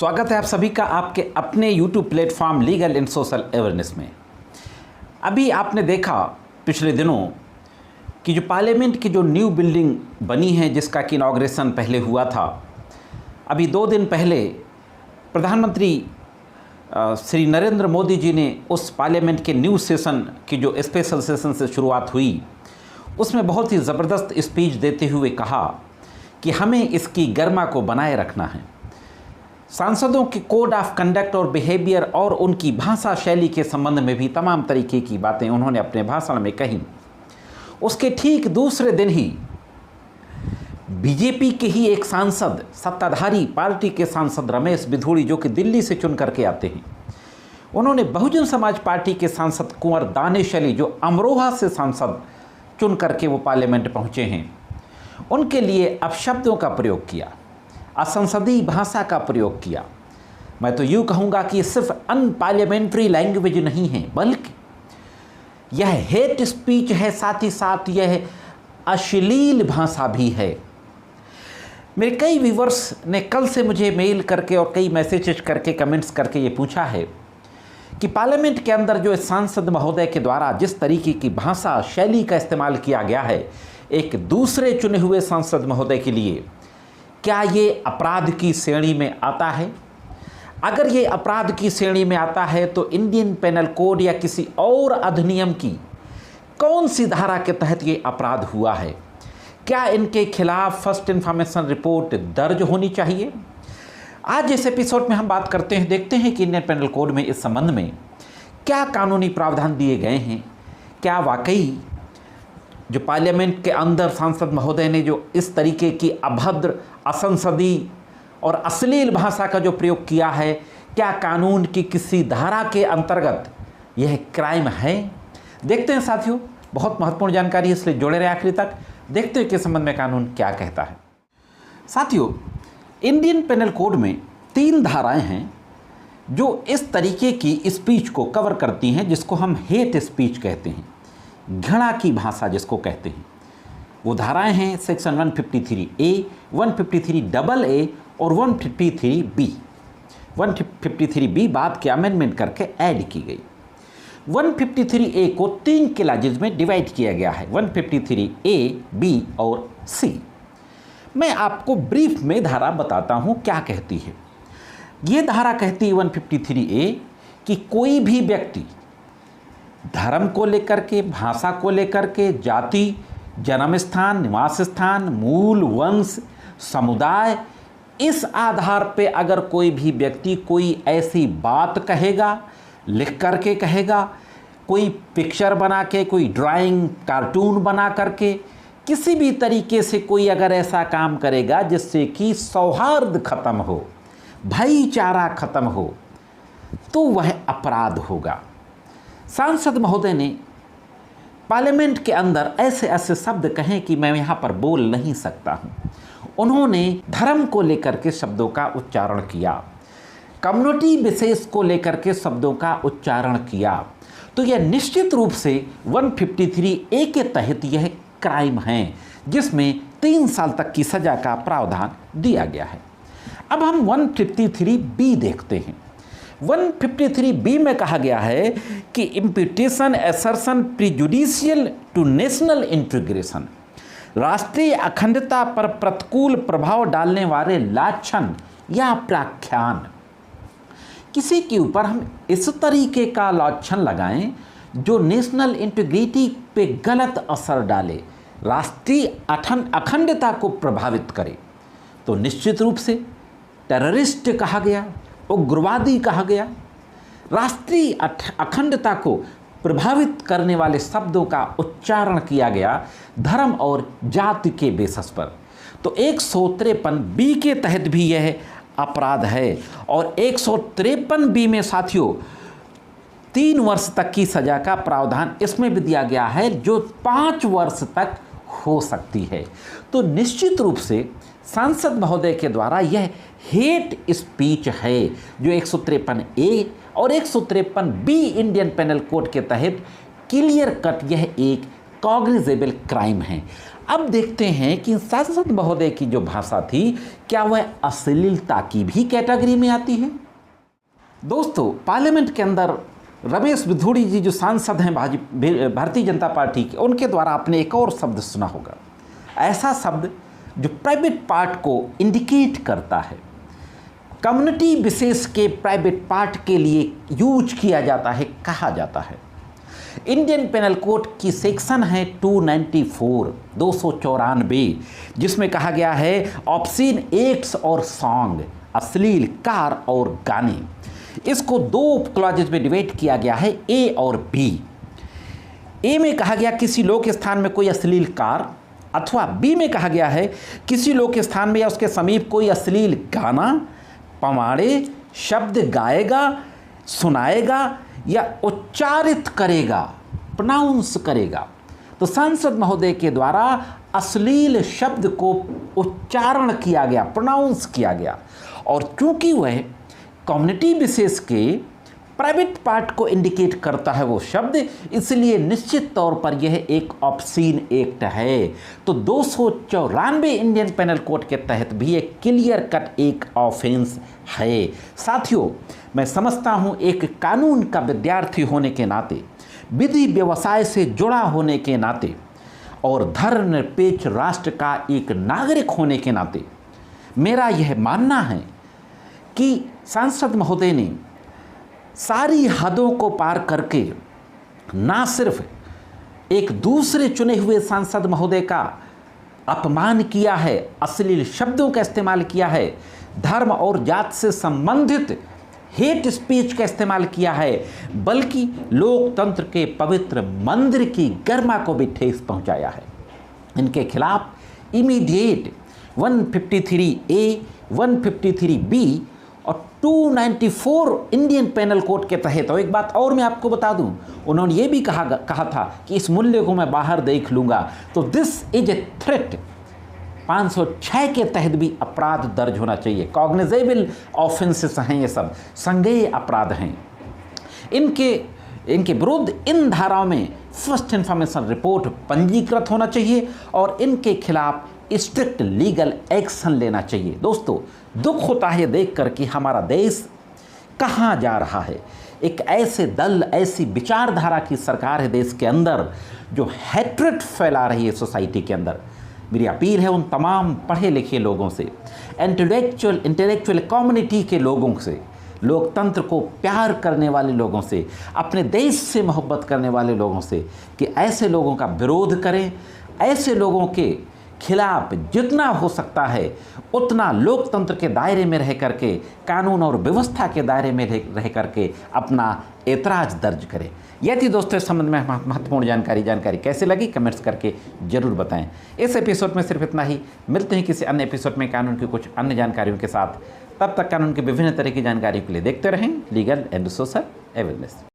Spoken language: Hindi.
स्वागत है आप सभी का आपके अपने YouTube platform legal and social awareness में। अभी आपने देखा पिछले दिनों कि जो पार्लियामेंट की जो न्यू बिल्डिंग बनी है जिसका कि इनॉग्रेशन पहले हुआ था, अभी 2 दिन पहले प्रधानमंत्री श्री नरेंद्र मोदी जी ने उस पार्लियामेंट के न्यू सेशन की जो स्पेशल सेशन से शुरुआत हुई उसमें बहुत ही ज़बरदस्त स्पीच देते हुए कहा कि हमें इसकी गरिमा को बनाए रखना है। सांसदों के कोड ऑफ कंडक्ट और बिहेवियर और उनकी भाषा शैली के संबंध में भी तमाम तरीके की बातें उन्होंने अपने भाषण में कही। उसके ठीक दूसरे दिन ही बीजेपी के ही एक सांसद, सत्ताधारी पार्टी के सांसद रमेश बिधूड़ी, जो कि दिल्ली से चुन करके आते हैं, उन्होंने बहुजन समाज पार्टी के सांसद कुंवर दानिश अली, जो अमरोहा से सांसद चुन करके वो पार्लियामेंट पहुँचे हैं, उनके लिए अपशब्दों का प्रयोग किया, असंसदीय भाषा का प्रयोग किया। मैं तो यूँ कहूँगा कि ये सिर्फ अनपार्लियामेंट्री लैंग्वेज नहीं है, बल्कि यह हेट स्पीच है, साथ ही साथ यह अश्लील भाषा भी है। मेरे कई व्यूवर्स ने कल से मुझे मेल करके और कई मैसेजेस करके, कमेंट्स करके ये पूछा है कि पार्लियामेंट के अंदर जो सांसद महोदय के द्वारा जिस तरीके की भाषा शैली का इस्तेमाल किया गया है एक दूसरे चुने हुए सांसद महोदय के लिए, क्या ये अपराध की श्रेणी में आता है? अगर ये अपराध की श्रेणी में आता है तो इंडियन पेनल कोड या किसी और अधिनियम की कौन सी धारा के तहत ये अपराध हुआ है? क्या इनके खिलाफ फर्स्ट इन्फॉर्मेशन रिपोर्ट दर्ज होनी चाहिए? आज इस एपिसोड में हम बात करते हैं, देखते हैं कि इंडियन पेनल कोड में इस संबंध में क्या कानूनी प्रावधान दिए गए हैं। क्या वाकई जो पार्लियामेंट के अंदर सांसद महोदय ने जो इस तरीके की अभद्र, असंसदीय और अश्लील भाषा का जो प्रयोग किया है, क्या कानून की किसी धारा के अंतर्गत यह क्राइम है? देखते हैं साथियों, बहुत महत्वपूर्ण जानकारी है, इसलिए जुड़े रहे आखिरी तक। देखते हैं कि इस संबंध में कानून क्या कहता है। साथियों, इंडियन पेनल कोड में 3 धाराएं हैं जो इस तरीके की स्पीच को कवर करती हैं, जिसको हम हेट स्पीच कहते हैं, घृणा की भाषा जिसको कहते हैं। वो धाराएं हैं सेक्शन 153A, 153AA और 153B। 153B बाद के अमेंडमेंट करके ऐड की गई। 153A को 3 क्लाजेज में डिवाइड किया गया है, 153A, B और C। मैं आपको ब्रीफ में धारा बताता हूँ क्या कहती है। ये धारा कहती है 153A कि कोई भी व्यक्ति धर्म को लेकर के, भाषा को लेकर के, जाति, जन्म स्थान, निवास स्थान, मूल, वंश, समुदाय, इस आधार पे अगर कोई भी व्यक्ति कोई ऐसी बात कहेगा, लिख करके कहेगा, कोई पिक्चर बना के, कोई ड्राइंग, कार्टून बना करके, किसी भी तरीके से कोई अगर ऐसा काम करेगा जिससे कि सौहार्द खत्म हो, भाईचारा खत्म हो, तो वह अपराध होगा। सांसद महोदय ने पार्लियामेंट के अंदर ऐसे ऐसे शब्द कहे कि मैं यहाँ पर बोल नहीं सकता हूँ। उन्होंने धर्म को लेकर के शब्दों का उच्चारण किया, कम्युनिटी विशेष को लेकर के शब्दों का उच्चारण किया, तो यह निश्चित रूप से 153A के तहत यह क्राइम है, जिसमें 3 साल तक की सजा का प्रावधान दिया गया है। अब हम 153B देखते हैं। 153B में कहा गया है कि imputation, assertion प्रिजुडिशियल to national integration, राष्ट्रीय अखंडता पर प्रतिकूल प्रभाव डालने वाले लाछन या प्राख्यान, किसी के ऊपर हम इस तरीके का लाछन लगाएं जो नेशनल इंटीग्रिटी पे गलत असर डाले, राष्ट्रीय अखंडता को प्रभावित करे, तो निश्चित रूप से टेररिस्ट कहा गया, उग्रवादी कहा गया। राष्ट्रीय अखंडता को प्रभावित करने वाले शब्दों का उच्चारण किया गया धर्म और जाति के बेसिस पर, तो 153B के तहत भी यह अपराध है। और 153B में साथियों 3 वर्ष तक की सजा का प्रावधान इसमें भी दिया गया है, जो 5 वर्ष तक हो सकती है। तो निश्चित रूप से सांसद महोदय के द्वारा यह हेट स्पीच है, जो 153A और 153B इंडियन पेनल कोड के तहत क्लियर कट यह एक कॉग्निजेबल क्राइम है। अब देखते हैं कि सांसद महोदय की जो भाषा थी, क्या वह अश्लीलता की भी कैटेगरी में आती है? दोस्तों, पार्लियामेंट के अंदर रमेश बिधूड़ी जी जो सांसद हैं भारतीय जनता पार्टी के, उनके द्वारा आपने एक और शब्द सुना होगा, ऐसा शब्द जो प्राइवेट पार्ट को इंडिकेट करता है, कम्युनिटी विशेष के प्राइवेट पार्ट के लिए यूज किया जाता है, कहा जाता है। इंडियन पेनल कोड की सेक्शन है 294 294, जिसमें कहा गया है ऑब्सीन एक्ट्स और सॉन्ग, अश्लील कार और गाने। इसको दो क्लॉजेज में डिवाइड किया गया है, ए और बी। ए में कहा गया किसी लोक स्थान में कोई अश्लील कार, अथवा बी में कहा गया है किसी लोक स्थान में या उसके समीप कोई अश्लील गाना, पवाड़े, शब्द गाएगा, सुनाएगा या उच्चारित करेगा, प्रोनाउंस करेगा। तो सांसद महोदय के द्वारा अश्लील शब्द को उच्चारण किया गया, प्रोनाउंस किया गया, और चूंकि वह कम्युनिटी विशेष के प्राइवेट पार्ट को इंडिकेट करता है वो शब्द, इसलिए निश्चित तौर पर यह एक ऑब्सीन एक्ट है। तो 294 इंडियन पेनल कोड के तहत भी एक क्लियर कट एक ऑफेंस है। साथियों, मैं समझता हूं एक कानून का विद्यार्थी होने के नाते, विधि व्यवसाय से जुड़ा होने के नाते और धर्मनिरपेक्ष राष्ट्र का एक नागरिक होने के नाते मेरा यह मानना है कि सांसद महोदय ने सारी हदों को पार करके ना सिर्फ एक दूसरे चुने हुए सांसद महोदय का अपमान किया है, अश्लील शब्दों का इस्तेमाल किया है, धर्म और जात से संबंधित हेट स्पीच का इस्तेमाल किया है, बल्कि लोकतंत्र के पवित्र मंदिर की गरिमा को भी ठेस पहुंचाया है। इनके खिलाफ इमीडिएट 153A, 153B और 294 इंडियन पेनल कोड के तहत। और एक बात और मैं आपको बता दूं, उन्होंने ये भी कहा था कि इस मूल्य को मैं बाहर देख लूंगा। तो दिस इज ए थ्रेट, 506 के तहत भी अपराध दर्ज होना चाहिए। कॉग्निजेबल ऑफेंसेस हैं, ये सब संज्ञेय अपराध हैं। इनके विरुद्ध इन धाराओं में फर्स्ट इन्फॉर्मेशन रिपोर्ट पंजीकृत होना चाहिए और इनके खिलाफ स्ट्रिक्ट लीगल एक्शन लेना चाहिए। दोस्तों, दुख होता है देख कर कि हमारा देश कहाँ जा रहा है। एक ऐसे दल, ऐसी विचारधारा की सरकार है देश के अंदर जो हैट्रेड फैला रही है सोसाइटी के अंदर। मेरी अपील है उन तमाम पढ़े लिखे लोगों से, इंटेलेक्चुअल कम्युनिटी के लोगों से, लोकतंत्र को प्यार करने वाले लोगों से, अपने देश से मोहब्बत करने वाले लोगों से कि ऐसे लोगों का विरोध करें। ऐसे लोगों के खिलाफ जितना हो सकता है उतना लोकतंत्र के दायरे में रह करके, कानून और व्यवस्था के दायरे में रह करके अपना एतराज़ दर्ज करें। यदि दोस्तों इस संबंध में महत्वपूर्ण जानकारी कैसे लगी कमेंट्स करके ज़रूर बताएं। इस एपिसोड में सिर्फ इतना ही। मिलते हैं किसी अन्य एपिसोड में कानून की कुछ अन्य जानकारियों के साथ। तब तक कानून की विभिन्न तरह की जानकारी के लिए देखते रहें लीगल एंड सोशल अवेयरनेस।